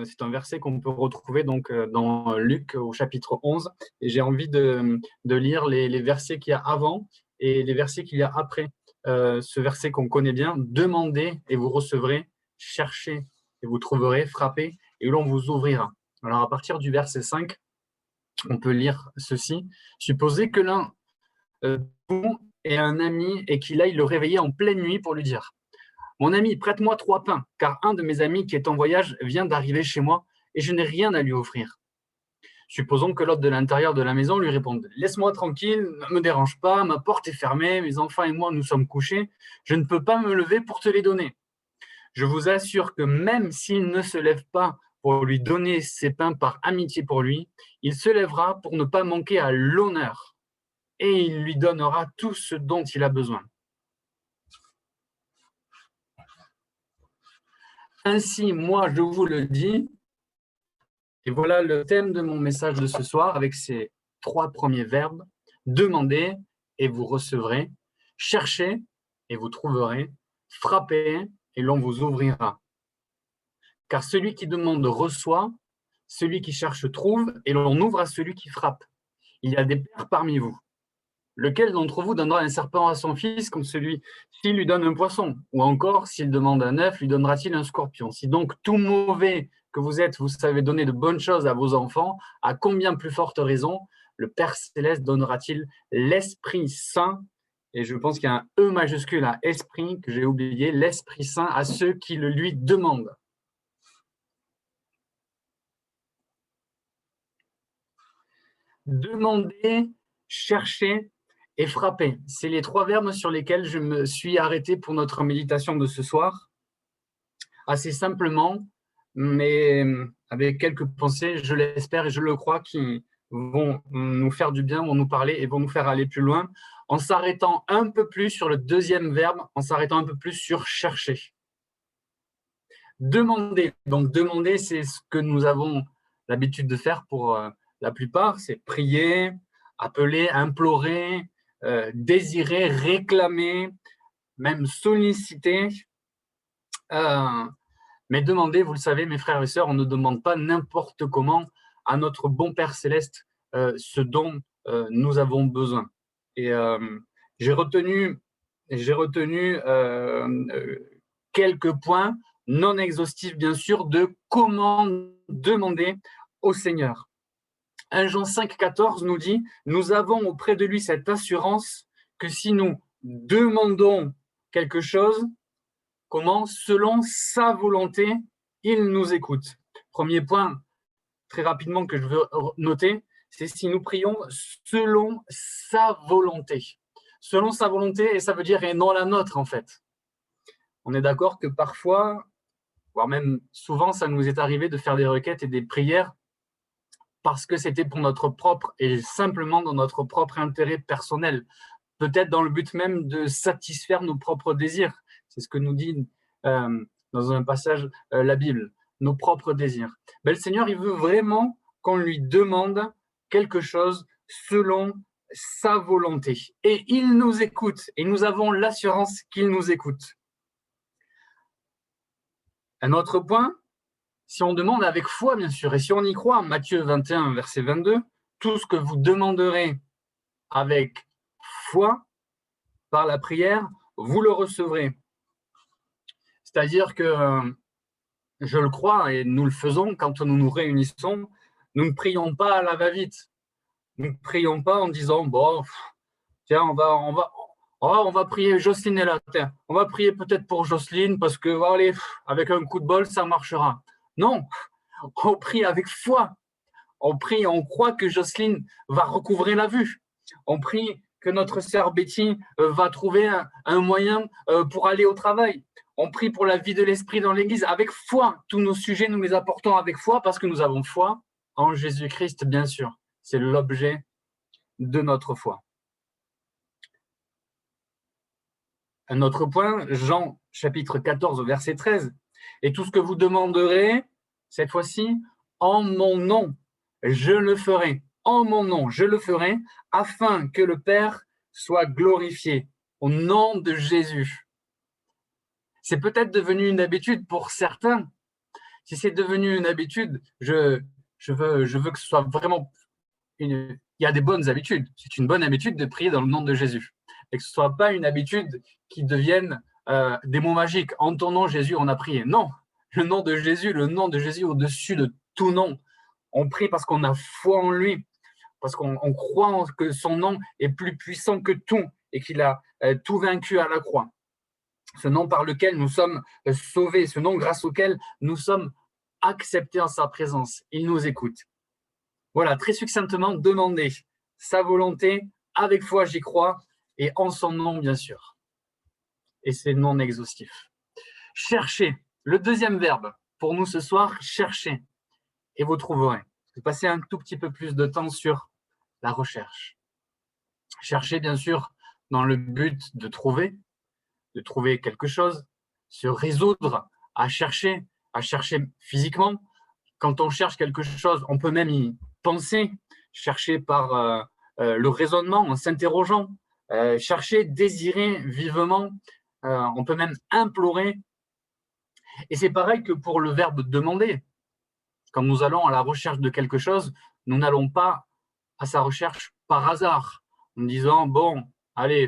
C'est un verset qu'on peut retrouver donc dans Luc au chapitre 11. Et j'ai envie de lire les versets qu'il y a avant et les versets qu'il y a après. Ce verset qu'on connaît bien: demandez et vous recevrez, cherchez et vous trouverez, frappez et l'on vous ouvrira. Alors à partir du verset 5, on peut lire ceci: supposez que l'un vous ait un ami et qu'il aille le réveiller en pleine nuit pour lui dire: mon ami, prête-moi 3 pains, car un de mes amis qui est en voyage vient d'arriver chez moi et je n'ai rien à lui offrir. Supposons que l'hôte de l'intérieur de la maison lui réponde: laisse-moi tranquille, ne me dérange pas, ma porte est fermée, mes enfants et moi nous sommes couchés, je ne peux pas me lever pour te les donner. Je vous assure que même s'il ne se lève pas pour lui donner ses pains par amitié pour lui, il se lèvera pour ne pas manquer à l'honneur et il lui donnera tout ce dont il a besoin. Ainsi, moi, je vous le dis, et voilà le thème de mon message de ce soir avec ces 3 premiers verbes: demandez et vous recevrez, cherchez et vous trouverez, frappez et l'on vous ouvrira. Car celui qui demande reçoit, celui qui cherche trouve et l'on ouvre à celui qui frappe. Il y a des pères parmi vous. Lequel d'entre vous donnera un serpent à son fils comme celui s'il lui donne un poisson? Ou encore, s'il demande un œuf, lui donnera-t-il un scorpion? Si donc tout mauvais que vous êtes, vous savez donner de bonnes choses à vos enfants, à combien plus forte raison le Père Céleste donnera-t-il l'Esprit Saint? Et je pense qu'il y a un E majuscule à esprit que j'ai oublié, l'Esprit Saint à ceux qui le lui demandent. Demander, chercher et frapper. C'est les 3 verbes sur lesquels je me suis arrêté pour notre méditation de ce soir. Assez simplement, mais avec quelques pensées, je l'espère et je le crois, qui vont nous faire du bien, vont nous parler et vont nous faire aller plus loin, en s'arrêtant un peu plus sur le 2e verbe, en s'arrêtant un peu plus sur chercher. Demander. Donc demander, c'est ce que nous avons l'habitude de faire pour la plupart, c'est prier, appeler, implorer, désirer, réclamer, même solliciter. Mais demander, vous le savez, mes frères et sœurs, on ne demande pas n'importe comment à notre bon Père Céleste ce dont nous avons besoin. Et j'ai retenu quelques points non exhaustifs, bien sûr, de comment demander au Seigneur. 1 Jean 5,14 nous dit: nous avons auprès de lui cette assurance que si nous demandons quelque chose, comment? Selon sa volonté, il nous écoute. Premier point, très rapidement, que je veux noter, c'est si nous prions selon sa volonté. Selon sa volonté, et ça veut dire et non la nôtre, en fait. On est d'accord que parfois, voire même souvent, ça nous est arrivé de faire des requêtes et des prières parce que c'était pour notre propre et simplement dans notre propre intérêt personnel. Peut-être dans le but même de satisfaire nos propres désirs. C'est ce que nous dit dans un passage la Bible, nos propres désirs. Mais le Seigneur, il veut vraiment qu'on lui demande quelque chose selon sa volonté. Et il nous écoute, et nous avons l'assurance qu'il nous écoute. Un autre point, si on demande avec foi, bien sûr, et si on y croit, Matthieu 21, verset 22, tout ce que vous demanderez avec foi, par la prière, vous le recevrez. C'est-à-dire que je le crois, et nous le faisons quand nous nous réunissons, nous ne prions pas à la va-vite. Nous ne prions pas en disant: bon, tiens, on va prier, Jocelyne est là, tiens, on va prier peut-être pour Jocelyne parce que, allez, avec un coup de bol, ça marchera. Non, on prie avec foi. On prie, on croit que Jocelyne va recouvrer la vue. On prie que notre sœur Betty va trouver un moyen pour aller au travail. On prie pour la vie de l'esprit dans l'église avec foi. Tous nos sujets, nous les apportons avec foi parce que nous avons foi en Jésus-Christ, bien sûr. C'est l'objet de notre foi. Un autre point, Jean chapitre 14, verset 13. Et tout ce que vous demanderez, cette fois-ci, en mon nom, je le ferai. En mon nom, je le ferai, afin que le Père soit glorifié. Au nom de Jésus. C'est peut-être devenu une habitude pour certains, Si c'est devenu une habitude, je veux que ce soit vraiment il y a des bonnes habitudes. C'est une bonne habitude de prier dans le nom de Jésus. Et que ce ne soit pas une habitude qui devienne des mots magiques. En ton nom, Jésus, on a prié. Non, le nom de Jésus au-dessus de tout nom. On prie parce qu'on a foi en lui, parce qu'on croit que son nom est plus puissant que tout et qu'il a tout vaincu à la croix. Ce nom par lequel nous sommes sauvés, ce nom grâce auquel nous sommes acceptés en sa présence. Il nous écoute. Voilà, très succinctement, demander sa volonté, avec foi, j'y crois, et en son nom, bien sûr. Et c'est non exhaustif. Chercher, le deuxième verbe pour nous ce soir, chercher, et vous trouverez. Je vais passer un tout petit peu plus de temps sur la recherche. Chercher, bien sûr, dans le but de trouver quelque chose, se résoudre à chercher physiquement. Quand on cherche quelque chose, on peut même y penser, chercher par le raisonnement, en s'interrogeant, chercher, désirer vivement, on peut même implorer. Et c'est pareil que pour le verbe demander. Quand nous allons à la recherche de quelque chose, nous n'allons pas à sa recherche par hasard, en disant, bon, allez,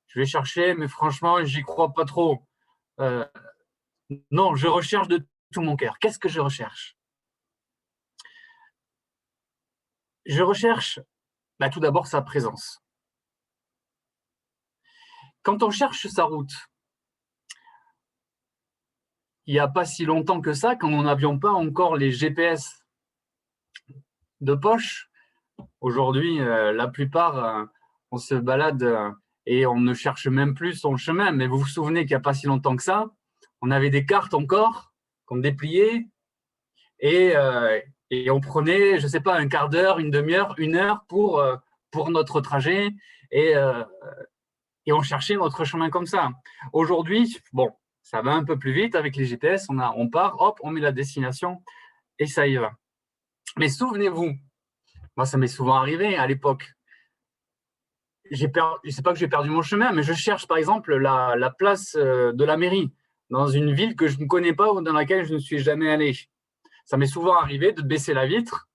je vais chercher, mais franchement, j'y crois pas trop. Non, je recherche de tout mon cœur. Qu'est-ce que je recherche ? Je recherche tout d'abord sa présence. Quand on cherche sa route, il n'y a pas si longtemps que ça, quand nous n'avions pas encore les GPS de poche, aujourd'hui, la plupart, on se balade et on ne cherche même plus son chemin. Mais vous vous souvenez qu'il n'y a pas si longtemps que ça, on avait des cartes encore qu'on dépliait et on prenait, je ne sais pas, un quart d'heure, une demi-heure, une heure pour notre trajet et on cherchait notre chemin comme ça. Aujourd'hui, bon, ça va un peu plus vite avec les GPS, on part, hop, on met la destination et ça y va. Mais souvenez-vous, moi ça m'est souvent arrivé à l'époque, je ne sais pas que j'ai perdu mon chemin, mais je cherche par exemple la place de la mairie dans une ville que je ne connais pas ou dans laquelle je ne suis jamais allé. Ça m'est souvent arrivé de baisser la vitre,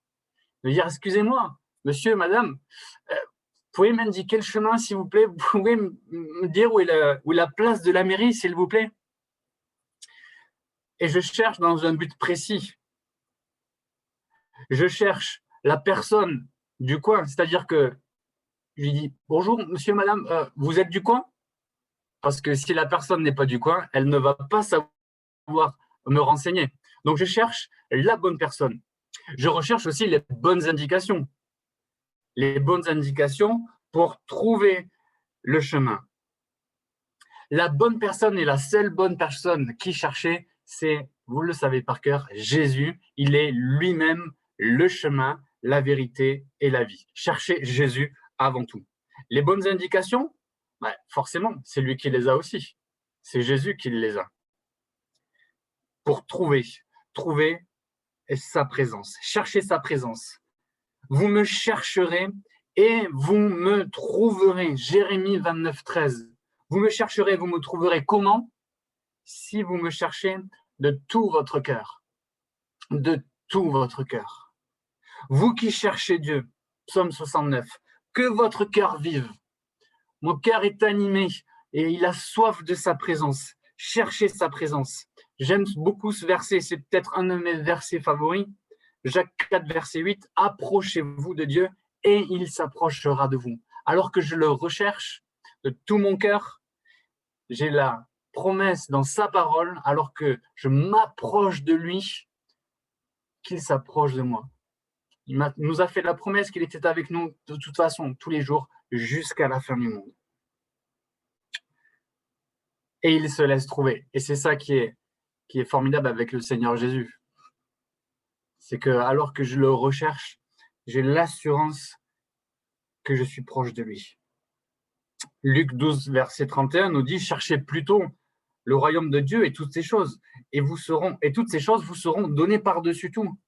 de dire « Excusez-moi, monsieur, madame, vous pouvez m'indiquer le chemin, s'il vous plaît? Vous pouvez me dire où est la place de la mairie, s'il vous plaît ?» Et je cherche dans un but précis. Je cherche la personne du coin, c'est-à-dire que je lui dis « Bonjour, monsieur, madame, vous êtes du coin ?» Parce que si la personne n'est pas du coin, elle ne va pas savoir me renseigner. Donc, je cherche la bonne personne. Je recherche aussi les bonnes indications. Les bonnes indications pour trouver le chemin. La bonne personne et la seule bonne personne qui cherchait, c'est, vous le savez par cœur, Jésus. Il est lui-même le chemin, la vérité et la vie. Cherchez Jésus avant tout. Les bonnes indications, forcément, c'est lui qui les a aussi. C'est Jésus qui les a. Pour trouver sa présence. Cherchez sa présence. Vous me chercherez et vous me trouverez. Jérémie 29, 13. Vous me chercherez, vous me trouverez. Comment? Si vous me cherchez de tout votre cœur. De tout votre cœur. Vous qui cherchez Dieu, Psaume 69, que votre cœur vive. Mon cœur est animé et il a soif de sa présence. Cherchez sa présence. J'aime beaucoup ce verset, c'est peut-être un de mes versets favoris. Jacques 4, verset 8, « Approchez-vous de Dieu et il s'approchera de vous. » Alors que je le recherche de tout mon cœur, j'ai la promesse dans sa parole, alors que je m'approche de lui, qu'il s'approche de moi. Il nous a fait la promesse qu'il était avec nous de toute façon, tous les jours, jusqu'à la fin du monde. Et il se laisse trouver. Et c'est ça qui est formidable avec le Seigneur Jésus. C'est que alors que je le recherche, j'ai l'assurance que je suis proche de lui. Luc 12, verset 31 nous dit « Cherchez plutôt le royaume de Dieu et toutes ces choses, et toutes ces choses vous seront données par-dessus tout. »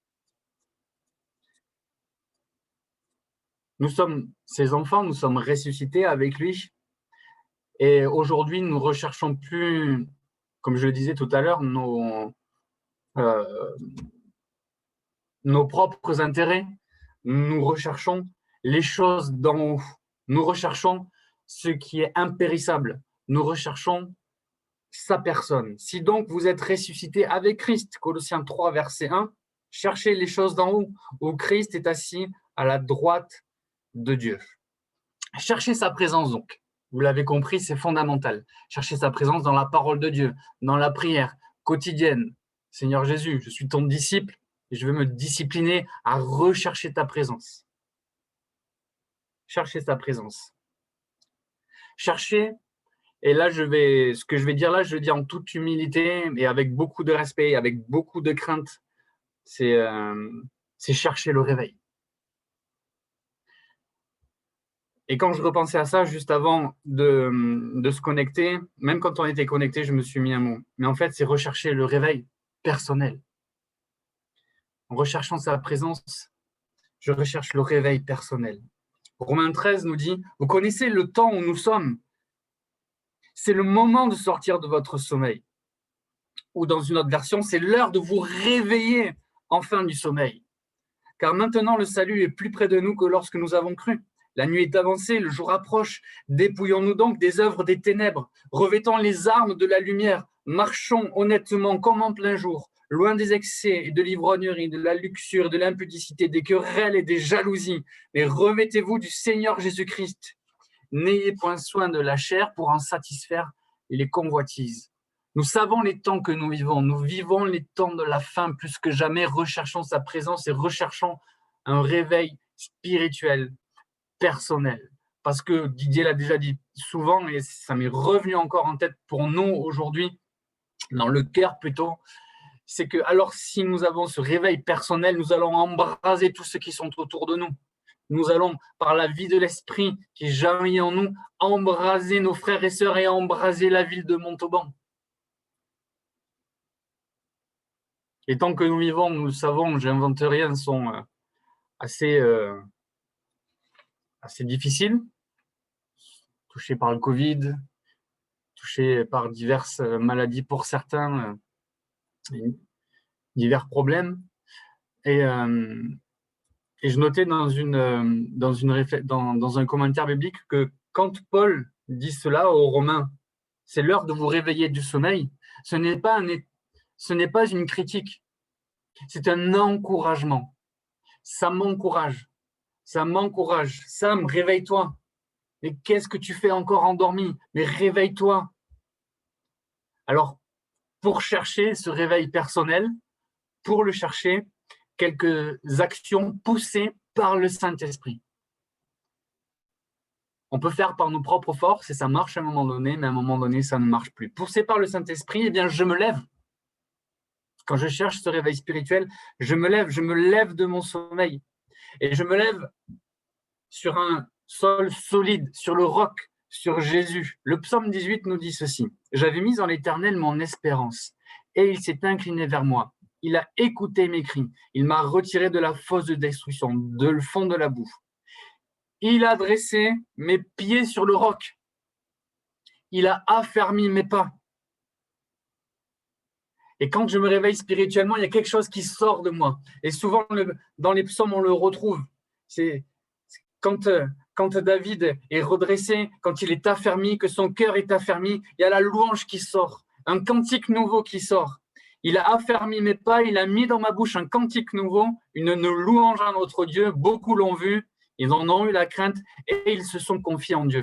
Nous sommes ses enfants, nous sommes ressuscités avec lui. Et aujourd'hui, nous ne recherchons plus, comme je le disais tout à l'heure, nos nos propres intérêts, nous recherchons les choses d'en haut, nous recherchons ce qui est impérissable, nous recherchons sa personne. Si donc vous êtes ressuscité avec Christ, Colossiens 3, verset 1, cherchez les choses d'en haut, où Christ est assis à la droite de Dieu. Cherchez sa présence donc. Vous l'avez compris, c'est fondamental. Cherchez sa présence dans la parole de Dieu, dans la prière quotidienne. Seigneur Jésus, je suis ton disciple et je veux me discipliner à rechercher ta présence. Cherchez sa présence. Cherchez, et là ce que je vais dire là, je le dis en toute humilité et avec beaucoup de respect, avec beaucoup de crainte, c'est chercher le réveil. Et quand je repensais à ça, juste avant de se connecter, même quand on était connecté, je me suis mis un mot. Mais en fait, c'est rechercher le réveil personnel. En recherchant sa présence, je recherche le réveil personnel. Romains 13 nous dit, vous connaissez le temps où nous sommes. C'est le moment de sortir de votre sommeil. Ou dans une autre version, c'est l'heure de vous réveiller enfin du sommeil. Car maintenant, le salut est plus près de nous que lorsque nous avons cru. La nuit est avancée, le jour approche. Dépouillons-nous donc des œuvres des ténèbres, revêtons les armes de la lumière, marchons honnêtement comme en plein jour, loin des excès et de l'ivrognerie, de la luxure, de l'impudicité, des querelles et des jalousies. Mais revêtez-vous du Seigneur Jésus-Christ. N'ayez point soin de la chair pour en satisfaire les convoitises. Nous savons les temps que nous vivons les temps de la fin plus que jamais, recherchons sa présence et recherchons un réveil spirituel, personnel. Parce que Didier l'a déjà dit souvent, et ça m'est revenu encore en tête pour nous aujourd'hui, dans le cœur plutôt, c'est que alors si nous avons ce réveil personnel, nous allons embraser tous ceux qui sont autour de nous. Nous allons, par la vie de l'esprit qui jaillit en nous, embraser nos frères et sœurs et embraser la ville de Montauban. Et tant que nous vivons, nous le savons, j'invente rien, sont assez difficiles, touchés par le Covid, touchés par diverses maladies pour certains, divers problèmes. Et je notais dans un commentaire biblique que quand Paul dit cela aux Romains, c'est l'heure de vous réveiller du sommeil, ce n'est pas une critique, c'est un encouragement. Ça m'encourage. Sam, réveille-toi. Mais qu'est-ce que tu fais encore endormi? Mais réveille-toi. Alors, pour chercher ce réveil personnel, pour le chercher, quelques actions poussées par le Saint-Esprit. On peut faire par nos propres forces et ça marche à un moment donné, mais à un moment donné, ça ne marche plus. Poussé par le Saint-Esprit, eh bien, je me lève. Quand je cherche ce réveil spirituel, je me lève de mon sommeil. Et je me lève sur un sol solide, sur le roc, sur Jésus. Le psaume 18 nous dit ceci. J'avais mis en l'Éternel mon espérance, et il s'est incliné vers moi. Il a écouté mes cris. Il m'a retiré de la fosse de destruction, de le fond de la boue. Il a dressé mes pieds sur le roc. Il a affermi mes pas. Et quand je me réveille spirituellement, il y a quelque chose qui sort de moi. Et souvent, dans les psaumes, on le retrouve. C'est quand David est redressé, quand il est affermi, que son cœur est affermi, il y a la louange qui sort, un cantique nouveau qui sort. Il a affermi mes pas, il a mis dans ma bouche un cantique nouveau, une louange à notre Dieu. Beaucoup l'ont vu, ils en ont eu la crainte et ils se sont confiés en Dieu.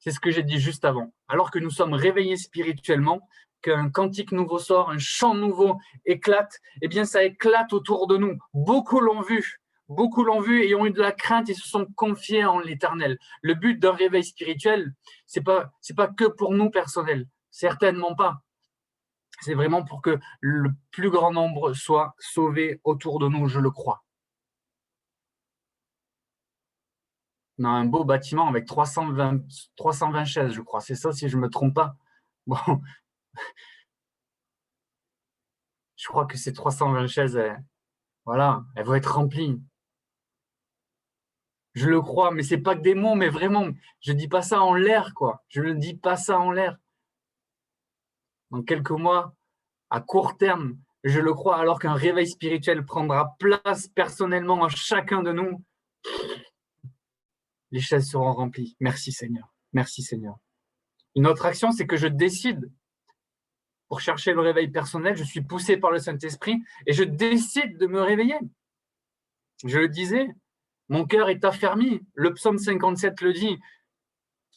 C'est ce que j'ai dit juste avant. Alors que nous sommes réveillés spirituellement, qu'un cantique nouveau sort, un chant nouveau éclate, eh bien ça éclate autour de nous. Beaucoup l'ont vu et ont eu de la crainte et se sont confiés en l'Éternel. Le but d'un réveil spirituel, c'est pas que pour nous personnels, certainement pas. C'est vraiment pour que le plus grand nombre soit sauvé autour de nous, je le crois. On a un beau bâtiment avec 320 chaises, je crois. C'est ça, si je ne me trompe pas. Bon, je crois que ces 320 chaises, voilà, elles vont être remplies. Je le crois, mais c'est pas que des mots, mais vraiment, je dis pas ça en l'air, quoi. Je ne dis pas ça en l'air. Dans quelques mois, à court terme, je le crois, alors qu'un réveil spirituel prendra place personnellement en chacun de nous, les chaises seront remplies. Merci Seigneur. Merci Seigneur. Une autre action, c'est que je décide, pour chercher le réveil personnel, je suis poussé par le Saint-Esprit et je décide de me réveiller. Je le disais, mon cœur est affermi. Le psaume 57 le dit.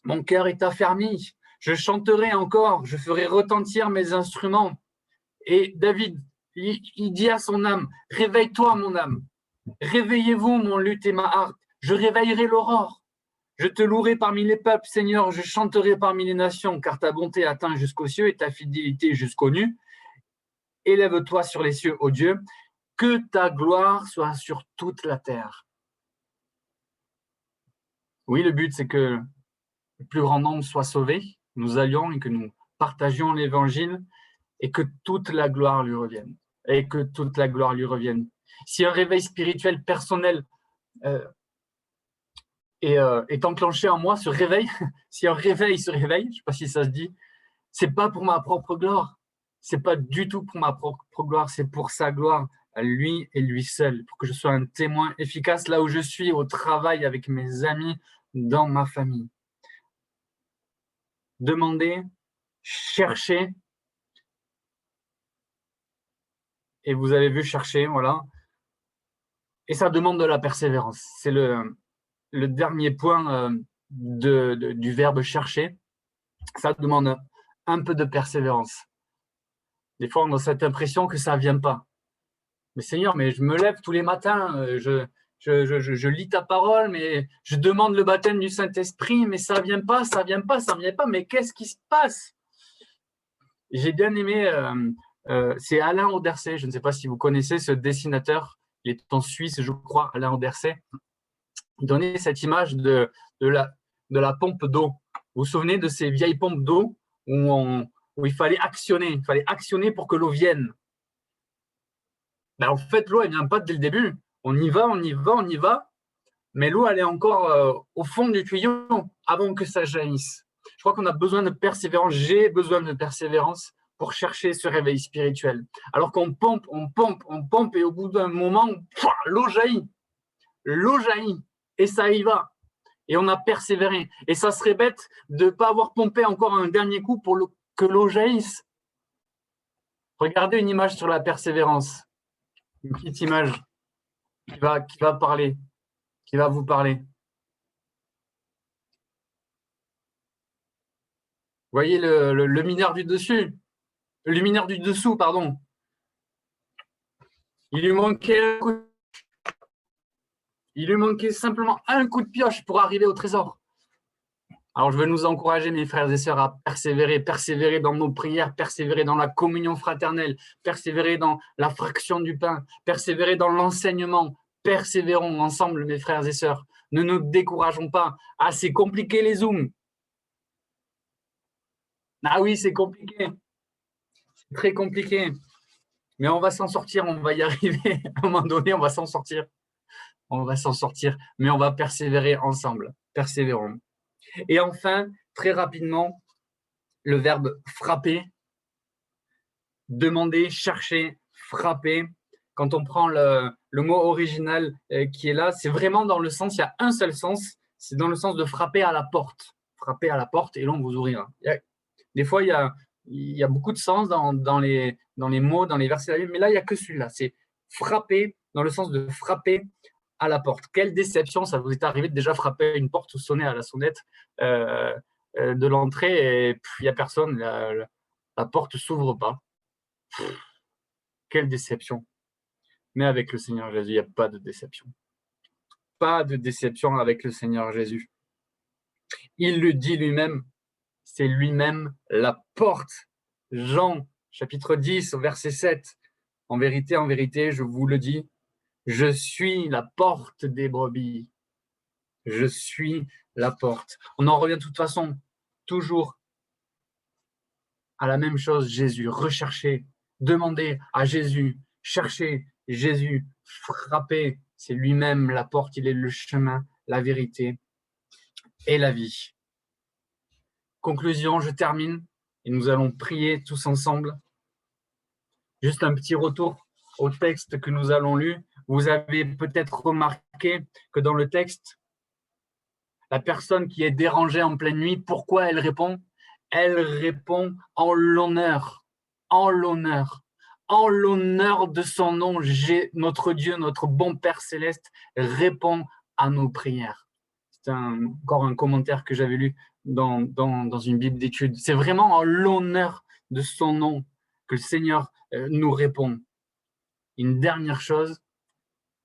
Mon cœur est affermi. Je chanterai encore, je ferai retentir mes instruments. Et David, il dit à son âme, réveille-toi mon âme. Réveillez-vous mon luth et ma harpe. Je réveillerai l'aurore. Je te louerai parmi les peuples, Seigneur, je chanterai parmi les nations, car ta bonté atteint jusqu'aux cieux et ta fidélité jusqu'aux nues. Élève-toi sur les cieux, ô Dieu, que ta gloire soit sur toute la terre. Oui, le but, c'est que le plus grand nombre soit sauvé, nous allions et que nous partagions l'évangile et que toute la gloire lui revienne. Et que toute la gloire lui revienne. Si un réveil spirituel personnel est enclenché en moi, ce réveil, si un réveil se réveille, je ne sais pas si ça se dit, c'est pas pour ma propre gloire, c'est pas du tout pour ma propre gloire, c'est pour sa gloire, à lui et lui seul, pour que je sois un témoin efficace là où je suis, au travail, avec mes amis, dans ma famille. Demandez, cherchez, et vous avez vu chercher, voilà. Et ça demande de la persévérance. C'est le dernier point du verbe chercher. Ça demande un peu de persévérance. Des fois, on a cette impression que ça ne vient pas. Mais Seigneur, mais je me lève tous les matins, je lis ta parole, mais je demande le baptême du Saint-Esprit, mais ça ne vient pas, ça ne vient pas, ça ne vient pas. Mais qu'est-ce qui se passe? J'ai bien aimé, c'est Alain Auderset, je ne sais pas si vous connaissez ce dessinateur, il est en Suisse, je crois, Alain Auderset. Il donnait cette image de la pompe d'eau. Vous vous souvenez de ces vieilles pompes d'eau où il fallait actionner pour que l'eau vienne. Ben, en fait, l'eau, elle ne vient pas dès le début. On y va, mais l'eau, elle est encore au fond du tuyau avant que ça jaillisse. Je crois qu'on a besoin de persévérance. J'ai besoin de persévérance pour chercher ce réveil spirituel. Alors qu'on pompe, et au bout d'un moment, l'eau jaillit. L'eau jaillit. Et ça y va. Et on a persévéré. Et ça serait bête de ne pas avoir pompé encore un dernier coup pour que l'eau jaillisse. Regardez une image sur la persévérance. Une petite image qui va parler, qui va vous parler. Vous voyez le mineur du dessus, le mineur du dessous, pardon. Il lui manquait simplement un coup de pioche pour arriver au trésor. Alors, je veux nous encourager, mes frères et sœurs, à persévérer dans nos prières, persévérer dans la communion fraternelle, persévérer dans la fraction du pain, persévérer dans l'enseignement. Persévérons ensemble, mes frères et sœurs. Ne nous décourageons pas. Ah, c'est compliqué les Zooms. Ah oui, c'est compliqué. C'est très compliqué. Mais on va s'en sortir, on va y arriver. À un moment donné, on va s'en sortir. On va s'en sortir, mais on va persévérer ensemble. Persévérons. Et enfin, très rapidement, le verbe frapper, demander, chercher, frapper. Quand on prend le mot original qui est là, c'est vraiment dans le sens, il y a un seul sens, c'est dans le sens de frapper à la porte. Frapper à la porte et l'on vous ouvrira. Des fois, il y a beaucoup de sens dans les mots, dans les versets de la Bible, mais là, il n'y a que celui-là. C'est frapper dans le sens de frapper à la porte. Quelle déception, ça vous est arrivé de déjà frapper à une porte ou sonner à la sonnette de l'entrée et il n'y a personne, la porte ne s'ouvre pas. Quelle déception. Mais avec le Seigneur Jésus, il n'y a pas de déception. Pas de déception avec le Seigneur Jésus. Il le dit lui-même, c'est lui-même la porte. Jean, chapitre 10, verset 7. En vérité, je vous le dis, je suis la porte des brebis. Je suis la porte. On en revient de toute façon toujours à la même chose, Jésus. Recherchez, demandez à Jésus, cherchez Jésus, frappez. C'est lui-même la porte, il est le chemin, la vérité et la vie. Conclusion, je termine et nous allons prier tous ensemble. Juste un petit retour au texte que nous allons lu. Vous avez peut-être remarqué que dans le texte, la personne qui est dérangée en pleine nuit, pourquoi elle répond? Elle répond en l'honneur, en l'honneur, en l'honneur de son nom. Notre Dieu, notre bon Père céleste répond à nos prières. C'est encore un commentaire que j'avais lu dans une Bible d'études. C'est vraiment en l'honneur de son nom que le Seigneur nous répond. Une dernière chose,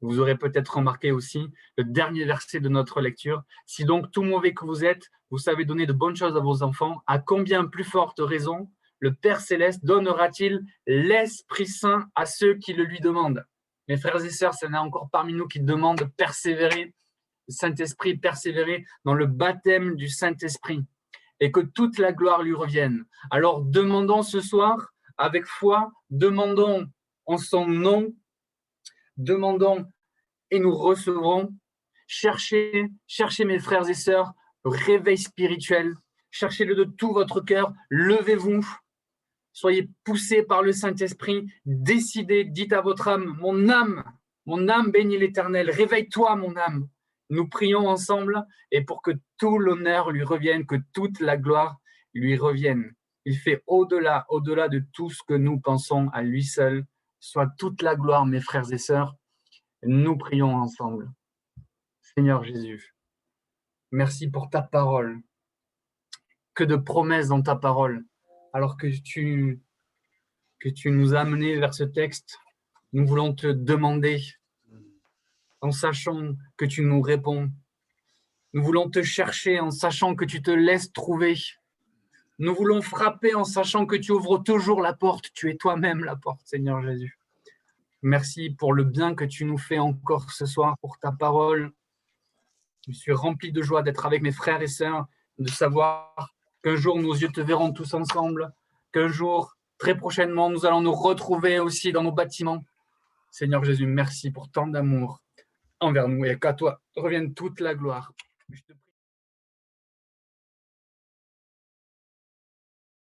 vous aurez peut-être remarqué aussi le dernier verset de notre lecture. Si donc tout mauvais que vous êtes, vous savez donner de bonnes choses à vos enfants, à combien plus forte raison le Père Céleste donnera-t-il l'Esprit Saint à ceux qui le lui demandent? Mes frères et sœurs, il y en a encore parmi nous qui demandent de persévérer, le Saint-Esprit, persévérer dans le baptême du Saint-Esprit et que toute la gloire lui revienne. Alors demandons ce soir avec foi, demandons en son nom, demandons et nous recevrons. Cherchez mes frères et sœurs, réveil spirituel. Cherchez-le de tout votre cœur. Levez-vous. Soyez poussés par le Saint-Esprit. Décidez, dites à votre âme, mon âme bénit l'Éternel. Réveille-toi, mon âme. Nous prions ensemble et pour que tout l'honneur lui revienne, que toute la gloire lui revienne. Il fait au-delà de tout ce que nous pensons à lui seul. Soit toute la gloire, mes frères et sœurs. Nous prions ensemble. Seigneur Jésus, merci pour ta parole. Que de promesses dans ta parole. Alors que tu nous as amenés vers ce texte, nous voulons te demander, en sachant que tu nous réponds. Nous voulons te chercher en sachant que tu te laisses trouver. Nous voulons frapper en sachant que tu ouvres toujours la porte. Tu es toi-même la porte, Seigneur Jésus. Merci pour le bien que tu nous fais encore ce soir, pour ta parole. Je suis rempli de joie d'être avec mes frères et sœurs, de savoir qu'un jour nos yeux te verront tous ensemble, qu'un jour, très prochainement, nous allons nous retrouver aussi dans nos bâtiments. Seigneur Jésus, merci pour tant d'amour envers nous et qu'à toi revienne toute la gloire. Je te